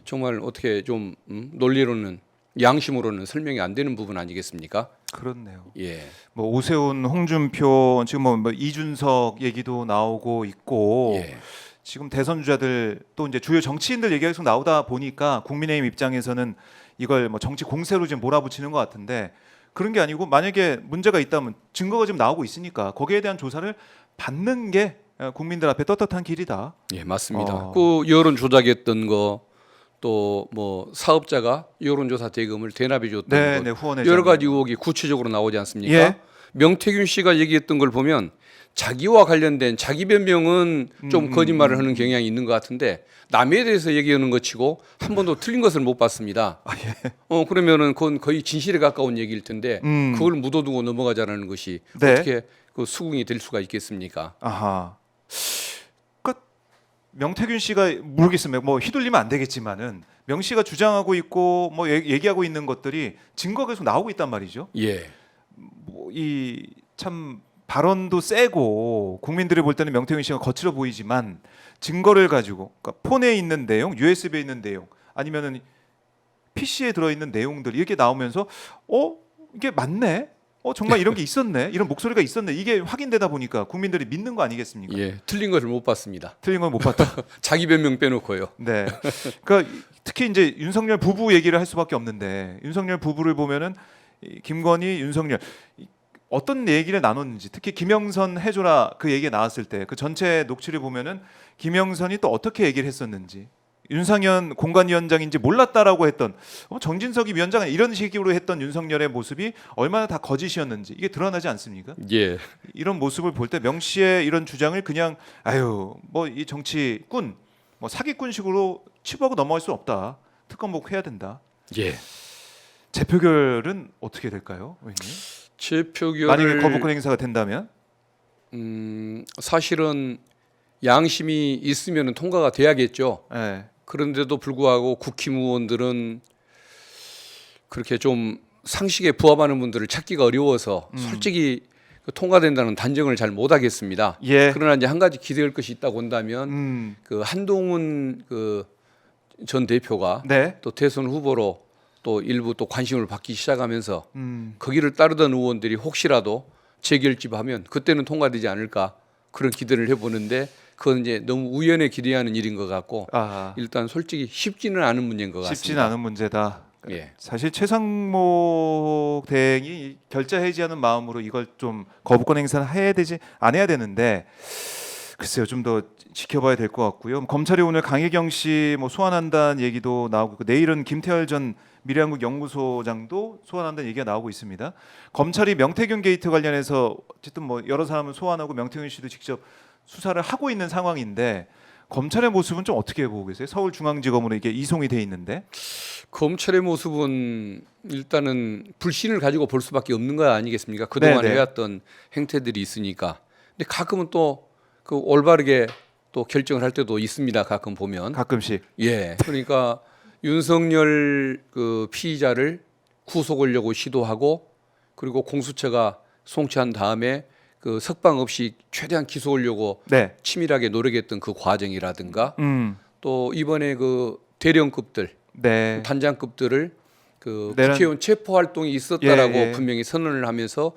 정말 어떻게 좀 논리로는 양심으로는 설명이 안 되는 부분 아니겠습니까? 그렇네요. 예. 뭐 오세훈, 홍준표 지금 뭐 이준석 얘기도 나오고 있고 예. 지금 대선 주자들 또 이제 주요 정치인들 얘기가 계속 나오다 보니까 국민의힘 입장에서는 이걸 뭐 정치 공세로 지금 몰아붙이는 것 같은데 그런 게 아니고 만약에 문제가 있다면 증거가 지금 나오고 있으니까 거기에 대한 조사를 받는 게 국민들 앞에 떳떳한 길이다. 예, 맞습니다. 그 여론 조작했던 거 또 뭐 사업자가 여론조사 대금을 대납해 줬던 네, 것 네, 후원회 여러 가지 의혹이 구체적으로 나오지 않습니까? 예. 명태균 씨가 얘기했던 걸 보면 자기와 관련된 자기 변명은 좀 거짓말을 하는 경향이 있는 것 같은데 남에 대해서 얘기하는 것 치고 한 번도 틀린 것을 못 봤습니다. 그러면은 그건 거의 진실에 가까운 얘기일 텐데 그걸 묻어두고 넘어가자라는 것이 네. 어떻게 그 수긍이 될 수가 있겠습니까? 아하. 그러니까 명태균 씨가 모르겠습니다. 뭐 휘둘리면 안 되겠지만은 명 씨가 주장하고 있고 뭐 얘기하고 있는 것들이 증거가 계속 나오고 있단 말이죠. 예. 뭐 이 참 발언도 세고 국민들이 볼 때는 명태균 씨가 거칠어 보이지만 증거를 가지고 그러니까 폰에 있는 내용, USB에 있는 내용 아니면은 PC에 들어 있는 내용들 이렇게 나오면서 이게 맞네. 정말 이런 게 있었네. 이런 목소리가 있었네. 이게 확인되다 보니까 국민들이 믿는 거 아니겠습니까? 예. 틀린 것을 못 봤습니다. 틀린 건 못 봤다. 자기 변명 빼놓고요. 네. 그러니까 특히 이제 윤석열 부부 얘기를 할 수밖에 없는데 윤석열 부부를 보면은 김건희, 윤석열 어떤 얘기를 나눴는지 특히 김영선 해줘라 그 얘기가 나왔을 때 그 전체 녹취를 보면은 김영선이 또 어떻게 얘기를 했었는지 윤상현 공관위원장인지 몰랐다라고 했던 정진석이 위원장은 이런 식으로 했던 윤석열의 모습이 얼마나 다 거짓이었는지 이게 드러나지 않습니까? 예. 이런 모습을 볼 때 명 씨의 이런 주장을 그냥 뭐 이 정치꾼 뭐 사기꾼식으로 치부하고 넘어갈 수 없다. 특검복 해야 된다. 예. 재표결은 어떻게 될까요, 의원님? 재표결을 만약에 거부권 행사가 된다면? 사실은 양심이 있으면 통과가 돼야겠죠. 네. 그런데도 불구하고 국힘 의원들은 그렇게 좀 상식에 부합하는 분들을 찾기가 어려워서 솔직히 그 통과된다는 단정을 잘 못하겠습니다. 예. 그러나 이제 한 가지 기대할 것이 있다고 한다면 그 한동훈 그 전 대표가 네. 또 대선 후보로 또 일부 또 관심을 받기 시작하면서 음. 거기를 따르던 의원들이 혹시라도 재결집하면 그때는 통과되지 않을까 그런 기대를 해보는데 그건 이제 너무 우연에 기대하는 일인 것 같고 일단 솔직히 쉽지는 않은 문제인 것 같습니다. 쉽지는 않은 문제다. 예. 사실 최상목 대행이 결자 해지하는 마음으로 이걸 좀 거부권 행사를 해야 되지 안 해야 되는데 글쎄요 좀 더 지켜봐야 될 것 같고요. 검찰이 오늘 강혜경 씨 뭐 소환한다는 얘기도 나오고 있고 내일은 김태열 전 미래한국 연구소장도 소환한다는 얘기가 나오고 있습니다. 검찰이 명태균 게이트 관련해서 어쨌든 뭐 여러 사람을 소환하고 명태균 씨도 직접 수사를 하고 있는 상황인데 검찰의 모습은 좀 어떻게 보고 계세요? 서울중앙지검으로 이게 이송이 돼 있는데 검찰의 모습은 일단은 불신을 가지고 볼 수밖에 없는 거 아니겠습니까? 그동안 네네. 해왔던 행태들이 있으니까. 근데 가끔은 또 그 올바르게 또 결정을 할 때도 있습니다. 가끔 보면. 가끔씩. 예. 그러니까 윤석열 그 피의자를 구속하려고 시도하고 그리고 공수처가 송치한 다음에 그 석방 없이 최대한 기소하려고 네. 치밀하게 노력했던 그 과정이라든가 음. 또 이번에 그 대령급들 네. 단장급들을 그 내란- 국회의원 체포 활동이 있었다라고 예, 예. 분명히 선언을 하면서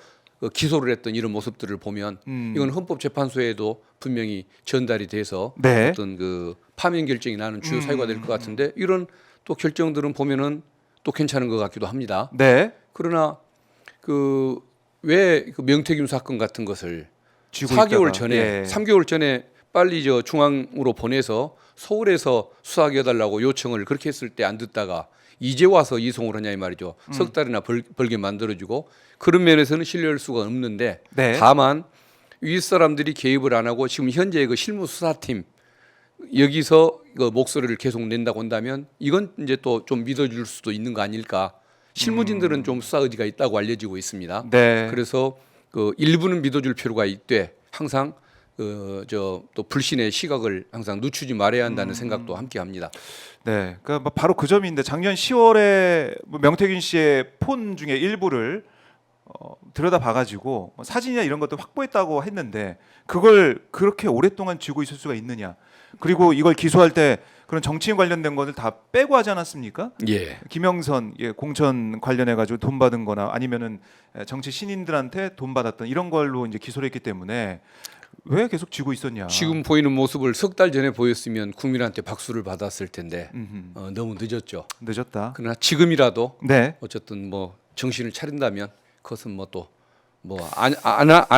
기소를 했던 이런 모습들을 보면 이건 헌법재판소에도 분명히 전달이 돼서 네. 어떤 그 파면 결정이 나는 주요 사유가 될 것 같은데 이런 또 결정들은 보면은 또 괜찮은 것 같기도 합니다. 네. 그러나 그 왜 그 명태균 사건 같은 것을 쥐고 4개월 있다가. 전에 예. 3개월 전에 빨리 저 중앙으로 보내서 서울에서 수사하게 해달라고 요청을 그렇게 했을 때 안 듣다가 이제 와서 이송을 하냐 이 말이죠. 석 달이나 벌게 만들어주고 그런 면에서는 신뢰할 수가 없는데 네. 다만 윗사람들이 개입을 안 하고 지금 현재 그 실무 수사팀 여기서 그 목소리를 계속 낸다고 한다면 이건 이제 또 좀 믿어줄 수도 있는 거 아닐까. 실무진들은 좀 수사 의지가 있다고 알려지고 있습니다. 네. 그래서 그 일부는 믿어줄 필요가 있되 항상 저 또 불신의 시각을 항상 늦추지 말아야 한다는 생각도 함께합니다. 네, 그러니까 뭐 바로 그 점인데 작년 10월에 명태균 씨의 폰 중에 일부를 들여다 봐가지고 뭐 사진이나 이런 것도 확보했다고 했는데 그걸 그렇게 오랫동안 쥐고 있을 수가 있느냐? 그리고 이걸 기소할 때 그런 정치인 관련된 것을 다 빼고 하지 않았습니까? 예. 김영선 공천 관련해 가지고 돈 받은 거나 아니면은 정치 신인들한테 돈 받았던 이런 걸로 이제 기소를 했기 때문에 왜 계속 쥐고 있었냐? 지금 보이는 모습을 석 달 전에 보였으면 국민한테 박수를 받았을 텐데 너무 늦었죠. 늦었다. 그러나 지금이라도 네. 어쨌든 뭐 정신을 차린다면 그것은 뭐 또 뭐 안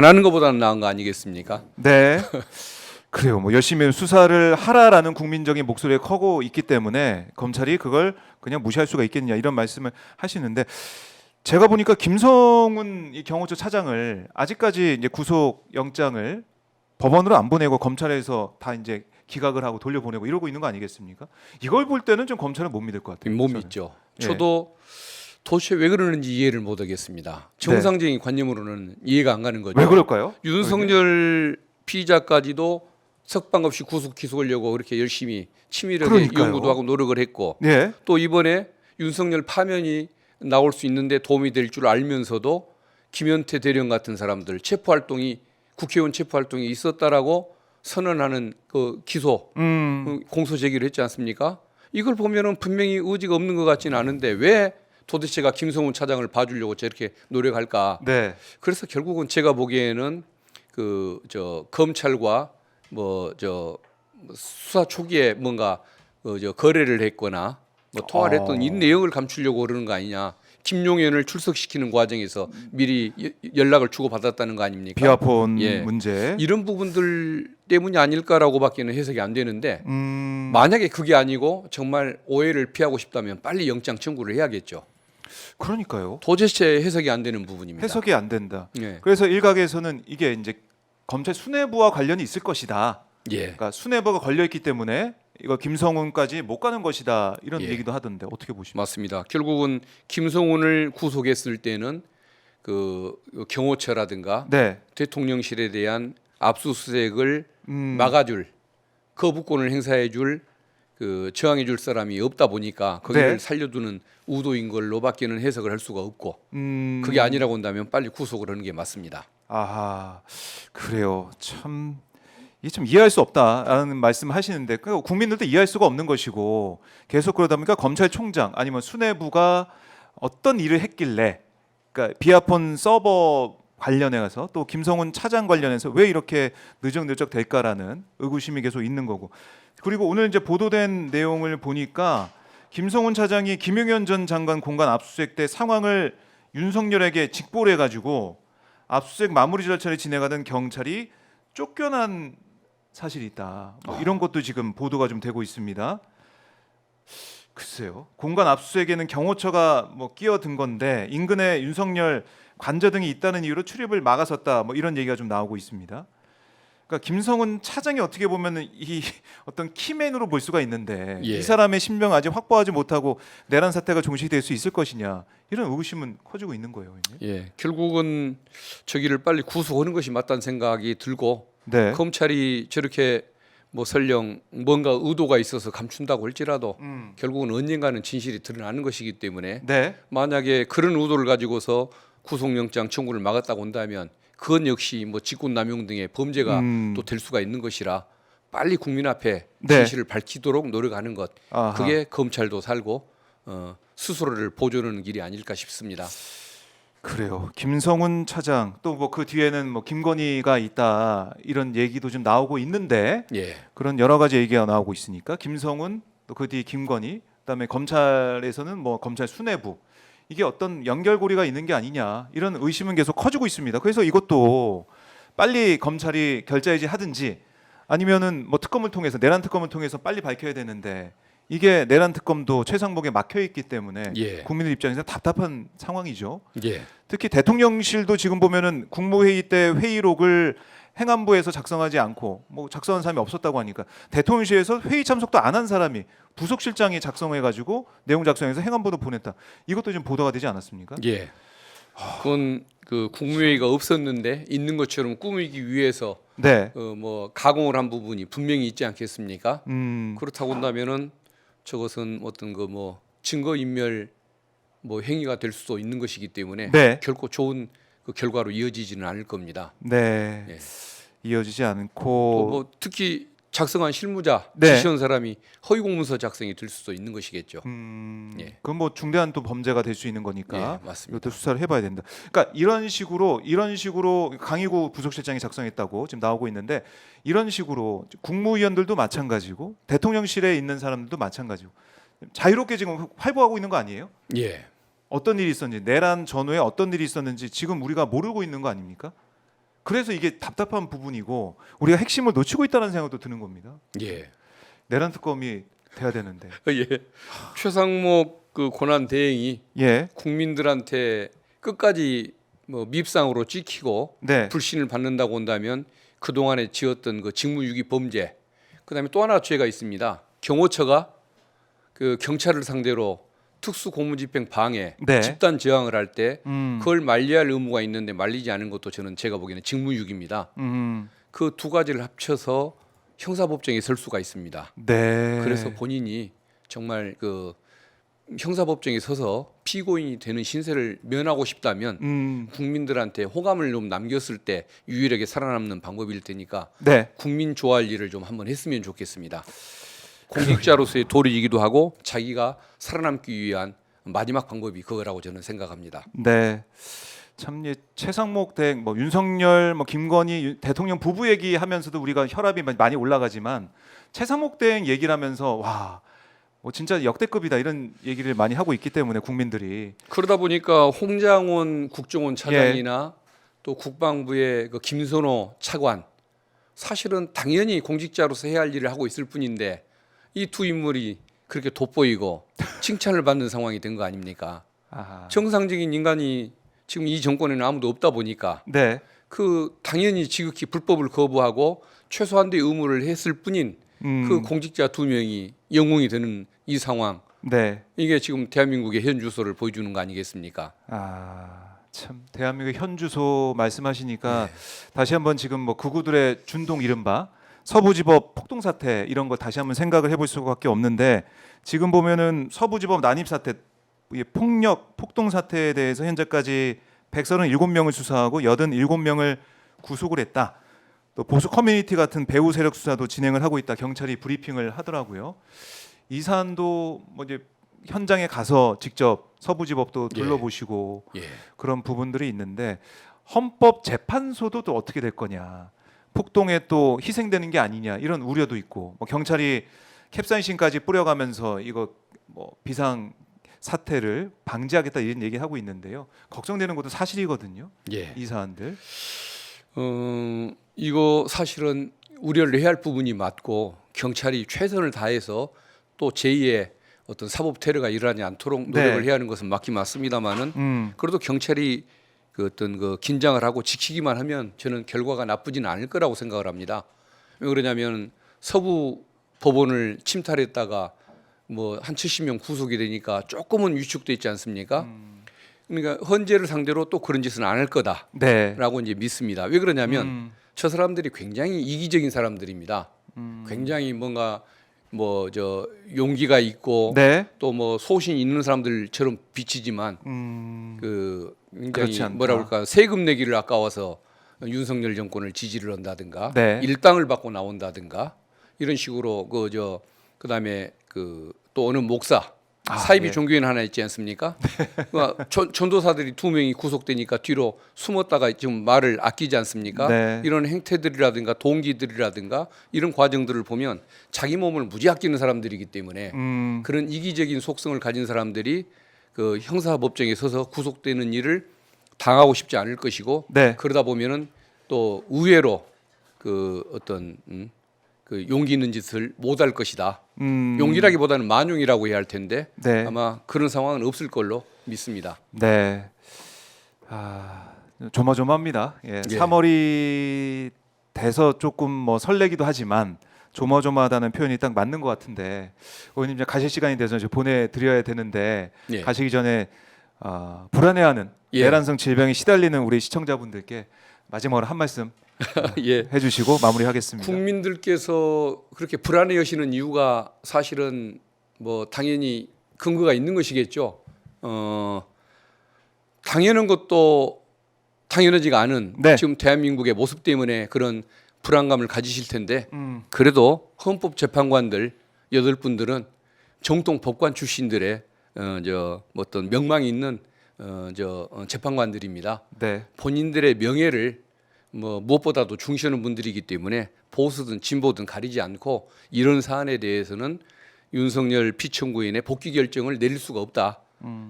하는 것보다는 나은 거 아니겠습니까? 네. 그래요. 뭐 열심히 수사를 하라라는 국민적인 목소리가 커고 있기 때문에 검찰이 그걸 그냥 무시할 수가 있겠냐 이런 말씀을 하시는데 제가 보니까 김성훈 이 경호처 차장을 아직까지 이제 구속 영장을 법원으로 안 보내고 검찰에서 다 이제 기각을 하고 돌려보내고 이러고 있는 거 아니겠습니까? 이걸 볼 때는 좀 검찰은 못 믿을 것 같아요. 못 저는. 믿죠. 예. 저도 도대체 왜 그러는지 이해를 못 하겠습니다. 정상적인 관념으로는 이해가 안 가는 거죠. 왜 그럴까요? 윤석열 피의자까지도 석방 없이 구속 기소하려고 그렇게 열심히 치밀하게 그러니까요. 연구도 하고 노력을 했고 예. 또 이번에 윤석열 파면이 나올 수 있는데 도움이 될 줄 알면서도 김현태 대령 같은 사람들 체포 활동이 국회의원 체포 활동이 있었다라고 선언하는 그 기소 공소 제기를 했지 않습니까? 이걸 보면은 분명히 의지가 없는 것 같지는 않은데 왜 도대체가 김성훈 차장을 봐주려고 저렇게 노력할까? 네. 그래서 결국은 제가 보기에는 그 저 검찰과 뭐 저 수사 초기에 뭔가 저 거래를 했거나 뭐 통화를 했던 이 내용을 감추려고 그러는 거 아니냐? 김용현을 출석시키는 과정에서 미리 연락을 주고 받았다는 거 아닙니까? 비아폰 예. 문제. 이런 부분들 때문이 아닐까라고밖에는 해석이 안 되는데 음. 만약에 그게 아니고 정말 오해를 피하고 싶다면 빨리 영장 청구를 해야겠죠. 그러니까요. 도대체 해석이 안 되는 부분입니다. 해석이 안 된다. 예. 그래서 일각에서는 이게 이제 검찰 수뇌부와 관련이 있을 것이다. 예. 그러니까 수뇌부가 걸려 있기 때문에 이거 김성훈까지 못 가는 것이다 이런 예. 얘기도 하던데 어떻게 보십니까? 맞습니다. 결국은 김성훈을 구속했을 때는 그 경호처라든가 네. 대통령실에 대한 압수수색을 음. 막아줄 거부권을 행사해줄 그 저항해줄 사람이 없다 보니까 거기를 네. 살려두는 우도인 걸로밖에는 해석을 할 수가 없고 음. 그게 아니라고 한다면 빨리 구속을 하는 게 맞습니다. 아하. 그래요. 참 이게 좀 이해할 수 없다라는 말씀을 하시는데 그 국민들도 이해할 수가 없는 것이고 계속 그러다 보니까 검찰총장 아니면 수뇌부가 어떤 일을 했길래 그러니까 비아폰 서버 관련해 가서 또 김성훈 차장 관련해서 왜 이렇게 느적느적 될까라는 의구심이 계속 있는 거고 그리고 오늘 이제 보도된 내용을 보니까 김성훈 차장이 김용현 전 장관 공간 압수수색 때 상황을 윤석열에게 직보를 해가지고 압수수색 마무리 절차를 진행하던 경찰이 쫓겨난 사실이 있다. 뭐 이런 것도 지금 보도가 좀 되고 있습니다. 글쎄요. 공간 압수수색에는 경호처가 뭐 끼어든 건데 인근에 윤석열 관저 등이 있다는 이유로 출입을 막았었다. 뭐 이런 얘기가 좀 나오고 있습니다. 그러니까 김성훈 차장이 어떻게 보면은 이 어떤 키맨으로 볼 수가 있는데 예. 이 사람의 신병 아직 확보하지 못하고 내란 사태가 종식될 수 있을 것이냐 이런 의구심은 커지고 있는 거예요. 이제. 예, 결국은 저기를 빨리 구속하는 것이 맞다는 생각이 들고 네. 검찰이 저렇게 뭐 설령 뭔가 의도가 있어서 감춘다고 할지라도 결국은 언젠가는 진실이 드러나는 것이기 때문에 네. 만약에 그런 의도를 가지고서 구속영장 청구를 막았다고 한다면 그건 역시 뭐 직권남용 등의 범죄가 또 될 수가 있는 것이라 빨리 국민 앞에 네. 진실을 밝히도록 노력하는 것 아하. 그게 검찰도 살고 스스로를 보존하는 길이 아닐까 싶습니다. 그래요. 김성훈 차장 또 뭐 그 뒤에는 뭐 김건희가 있다 이런 얘기도 좀 나오고 있는데 예, 그런 여러 가지 얘기가 나오고 있으니까 김성훈 또 그 뒤에 김건희 그다음에 검찰에서는 뭐 검찰 수뇌부 이게 어떤 연결고리가 있는 게 아니냐 이런 의심은 계속 커지고 있습니다. 그래서 이것도 빨리 검찰이 결자해지 하든지 아니면은 뭐 특검을 통해서 내란 특검을 통해서 빨리 밝혀야 되는데 이게 내란 특검도 최상목에 막혀 있기 때문에 예. 국민들 입장에서 답답한 상황이죠. 예, 특히 대통령실도 지금 보면은 국무회의 때 회의록을 행안부에서 작성하지 않고 뭐 작성한 사람이 없었다고 하니까 대통령실에서 회의 참석도 안 한 사람이 부속실장이 작성해가지고 내용 작성해서 행안부도 보냈다. 이것도 좀 보도가 되지 않았습니까? 예. 그건 그 국무회의가 없었는데 있는 것처럼 꾸미기 위해서 네. 뭐 가공을 한 부분이 분명히 있지 않겠습니까? 음. 그렇다고 한다면은 저것은 어떤 그 뭐 증거 인멸 뭐 행위가 될 수도 있는 것이기 때문에 네. 결코 좋은 그 결과로 이어지지는 않을 겁니다. 네. 예. 이어지지 또 않고 뭐 특히 작성한 실무자 네. 지시한 사람이 허위 공문서 작성이 될 수도 있는 것이겠죠. 예. 그건 뭐 중대한 또 범죄가 될 수 있는 거니까 예, 맞습니다. 이것도 수사를 해봐야 된다. 그러니까 이런 식으로 강희구 부속실장이 작성했다고 지금 나오고 있는데 이런 식으로 국무위원들도 마찬가지고 대통령실에 있는 사람들도 마찬가지고 자유롭게 지금 활보하고 있는 거 아니에요? 예. 어떤 일이 있었는지 내란 전후에 어떤 일이 있었는지 지금 우리가 모르고 있는 거 아닙니까? 그래서 이게 답답한 부분이고 우리가 핵심을 놓치고 있다는 생각도 드는 겁니다. 예. 내란 특검이 돼야 되는데. 예. 최상목 그 고난 대행이 예. 국민들한테 끝까지 뭐 밉상으로 찍히고 네. 불신을 받는다고 한다면 그 동안에 지었던 그 직무유기 범죄, 그다음에 또 하나 죄가 있습니다. 경호처가 그 경찰을 상대로 특수고무집행 방해, 네. 집단 저항을 할 때 음. 그걸 만리할 의무가 있는데 말리지 않은 것도 저는 제가 보기에는 직무유기입니다. 그 두 가지를 합쳐서 형사법정에 설 수가 있습니다. 네. 그래서 본인이 정말 그 형사법정에 서서 피고인이 되는 신세를 면하고 싶다면 국민들한테 호감을 좀 남겼을 때 유일하게 살아남는 방법일 테니까 네. 국민 좋아할 일을 좀 한번 했으면 좋겠습니다. 공직자로서의 도리이기도 하고 자기가 살아남기 위한 마지막 방법이 그거라고 저는 생각합니다. 네. 참 최상목 대행, 뭐 윤석열, 뭐 김건희 대통령 부부 얘기하면서도 우리가 혈압이 많이 올라가지만 최상목 대행 얘기를 하면서 와, 뭐 진짜 역대급이다 이런 얘기를 많이 하고 있기 때문에 국민들이 그러다 보니까 홍장원 국정원 차장이나 또 국방부의 그 김선호 차관 사실은 당연히 공직자로서 해야 할 일을 하고 있을 뿐인데 이 두 인물이 그렇게 돋보이고 칭찬을 받는 상황이 된 거 아닙니까? 아하. 정상적인 인간이 지금 이 정권에는 아무도 없다 보니까 네. 그 당연히 지극히 불법을 거부하고 최소한도의 의무를 했을 뿐인 그 공직자 두 명이 영웅이 되는 이 상황 네. 이게 지금 대한민국의 현 주소를 보여주는 거 아니겠습니까? 아, 참 대한민국의 현 주소 말씀하시니까 다시 한번 지금 뭐 극우들의 준동 이른바 서부지법 폭동 사태 이런 거 다시 한번 생각을 해볼 수밖에 없는데 지금 보면은 서부지법 난입 사태, 이 폭력 폭동 사태에 대해서 현재까지 137명을 수사하고 87명을 구속을 했다. 또 보수 커뮤니티 같은 배후 세력 수사도 진행을 하고 있다. 경찰이 브리핑을 하더라고요. 이 사안도 뭐 이제 현장에 가서 직접 서부지법도 둘러보시고 예. 그런 부분들이 있는데 헌법재판소도 또 어떻게 될 거냐. 폭동에 또 희생되는 게 아니냐 이런 우려도 있고 뭐 경찰이 캡사이신까지 뿌려가면서 이거 뭐 비상 사태를 방지하겠다 이런 얘기하고 있는데요. 걱정되는 것도 사실이거든요. 예. 이 사안들. 이거 사실은 우려를 해야 할 부분이 맞고 경찰이 최선을 다해서 또 제2의 어떤 사법 테러가 일어나지 않도록 노력을 네. 해야 하는 것은 맞긴 맞습니다만은 그래도 경찰이 그 어떤 그 긴장을 하고 지키기만 하면 저는 결과가 나쁘지는 않을 거라고 생각을 합니다. 왜 그러냐면 서부 법원을 침탈했다가 뭐 한 70명 구속이 되니까 조금은 위축돼 있지 않습니까? 그러니까 헌재를 상대로 또 그런 짓은 안 할 거다라고 네. 이제 믿습니다. 왜 그러냐면 저 사람들이 굉장히 이기적인 사람들입니다. 굉장히 뭔가 뭐 저 용기가 있고 네. 또 뭐 소신 있는 사람들처럼 비치지만 그 그렇지 굉장히 않다. 뭐라 그럴까 세금 내기를 아까워서 윤석열 정권을 지지를 한다든가 네. 일당을 받고 나온다든가 이런 식으로 그다음에 그 또 어느 목사 사이비 예. 종교인 하나 있지 않습니까? 그러니까 전도사들이 2명이 구속되니까 뒤로 숨었다가 지금 말을 아끼지 않습니까? 네. 이런 행태들이라든가 동기들이라든가 이런 과정들을 보면 자기 몸을 무지 아끼는 사람들이기 때문에 그런 이기적인 속성을 가진 사람들이 그 형사법정에 서서 구속되는 일을 당하고 싶지 않을 것이고 네. 그러다 보면은 또 의외로 그 어떤 그 용기 있는 짓을 못 할 것이다. 용기라기보다는 만용이라고 해야 할 텐데 네. 아마 그런 상황은 없을 걸로 믿습니다. 네. 조마조마합니다. 예. 3월이 돼서 조금 뭐 설레기도 하지만 조마조마하다는 표현이 딱 맞는 것 같은데 의원님 이제 가실 시간이 돼서 이제 보내드려야 되는데 예. 가시기 전에 불안해하는 예. 내란성 질병에 시달리는 우리 시청자분들께 마지막으로 한 말씀 예. 해주시고 마무리하겠습니다. 국민들께서 그렇게 불안해하시는 이유가 사실은 뭐 당연히 근거가 있는 것이겠죠. 당연한 것도 당연하지가 않은 네. 지금 대한민국의 모습 때문에 그런 불안감을 가지실 텐데 그래도 헌법재판관들 8분들은 정통 법관 출신들의 어떤 명망이 있는 재판관들입니다. 네. 본인들의 명예를 뭐 무엇보다도 중시하는 분들이기 때문에 보수든 진보든 가리지 않고 이런 사안에 대해서는 윤석열 피청구인의 복귀 결정을 내릴 수가 없다.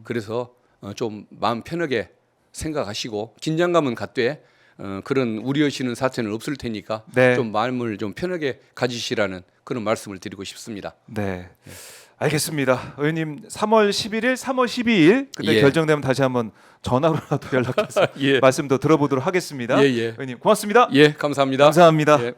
그래서 좀 마음 편하게 생각하시고 긴장감은 갖되 그런 우려하시는 사태는 없을 테니까 네. 좀 마음을 좀 편하게 가지시라는 그런 말씀을 드리고 싶습니다. 네. 알겠습니다. 의원님 3월 11일, 3월 12일 그때 예. 결정되면 다시 한번 전화로라도 연락해서 예. 말씀도 들어보도록 하겠습니다. 예, 예. 의원님 고맙습니다. 예, 감사합니다. 감사합니다. 예.